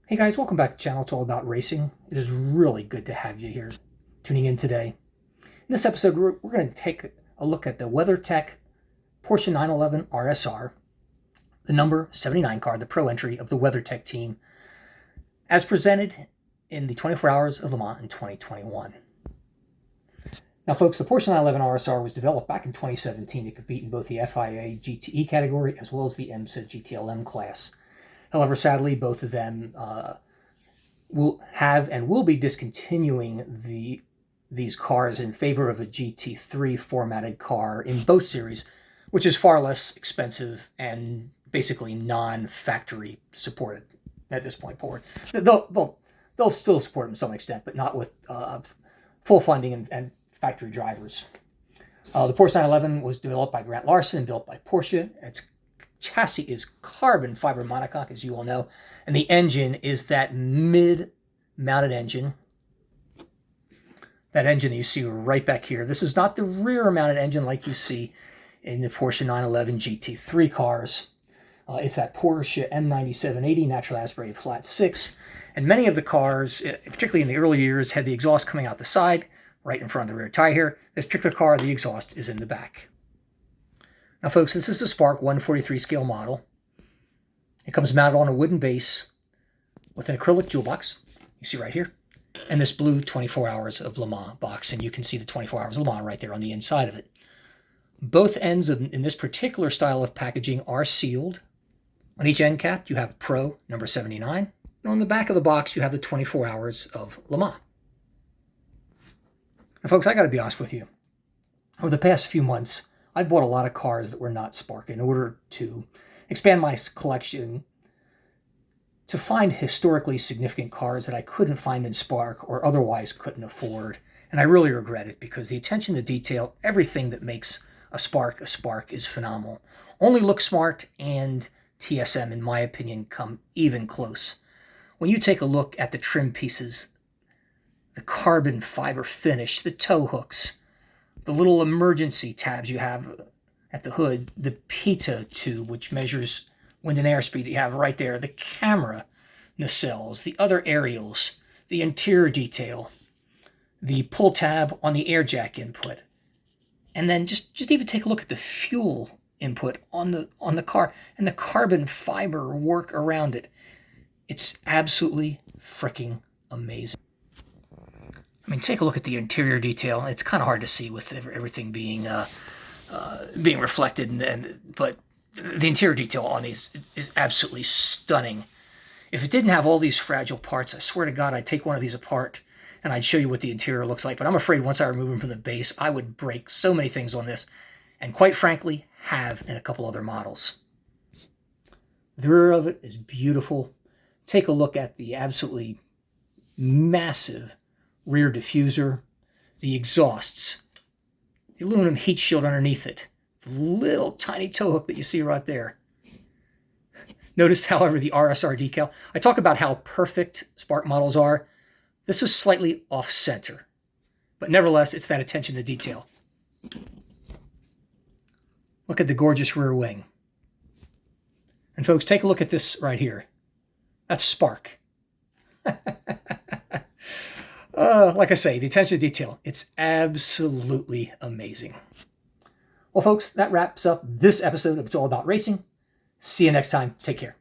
Hey guys, welcome back to the channel. It's all about racing. It is really good to have you here tuning in today. In this episode, we're going to take a look at the WeatherTech Porsche 911 RSR, the number 79 car, the pro entry of the WeatherTech team, as presented in the 24 Hours of Le Mans in 2021. Now folks, the Porsche 911 RSR was developed back in 2017 to compete in both the FIA GTE category as well as the IMSA GTLM class. However, sadly, both of them will be discontinuing these cars in favor of a GT3 formatted car in both series, which is far less expensive and basically non-factory supported at this point forward. They'll still support them to some extent, but not with full funding and factory drivers. The Porsche 911 was developed by Grant Larson and built by Porsche. Its chassis is carbon fiber monocoque, as you all know, and the engine is that mid-mounted engine. That engine that you see right back here. This is not the rear-mounted engine like you see in the Porsche 911 GT3 cars. It's that Porsche M9780 naturally aspirated flat 6, and many of the cars, particularly in the early years, had the exhaust coming out the side, right in front of the rear tire here. This particular car, the exhaust is in the back. Now folks, this is the Spark 143 scale model. It comes mounted on a wooden base with an acrylic jewel box, you see right here, and this blue 24 Hours of Le Mans box, and you can see the 24 Hours of Le Mans right there on the inside of it. Both ends in this particular style of packaging are sealed. On each end cap, you have Pro number 79, and on the back of the box, you have the 24 Hours of Le Mans. Now folks, I gotta be honest with you. Over the past few months, I've bought a lot of cars that were not Spark in order to expand my collection to find historically significant cars that I couldn't find in Spark or otherwise couldn't afford. And I really regret it because the attention to detail, everything that makes a Spark is phenomenal. Only Look Smart and TSM, in my opinion, come even close. When you take a look at the trim pieces, the carbon fiber finish, the tow hooks, the little emergency tabs you have at the hood, the PITA tube, which measures wind and airspeed that you have right there, the camera nacelles, the other aerials, the interior detail, the pull tab on the air jack input, and then just even take a look at the fuel input on the car and the carbon fiber work around it. It's absolutely freaking amazing. I mean, take a look at the interior detail. It's kind of hard to see with everything being reflected, but the interior detail on these is absolutely stunning. If it didn't have all these fragile parts, I swear to God, I'd take one of these apart and I'd show you what the interior looks like. But I'm afraid once I remove them from the base, I would break so many things on this, and quite frankly, have in a couple other models. The rear of it is beautiful. Take a look at the absolutely massive rear diffuser, the exhausts, the aluminum heat shield underneath it, the little tiny tow hook that you see right there. Notice, however, the RSR decal. I talk about how perfect Spark models are. This is slightly off-center, but nevertheless, it's that attention to detail. Look at the gorgeous rear wing. And folks, take a look at this right here. That's Spark. Like I say, the attention to detail, it's absolutely amazing. Well, folks, that wraps up this episode of It's All About Racing. See you next time. Take care.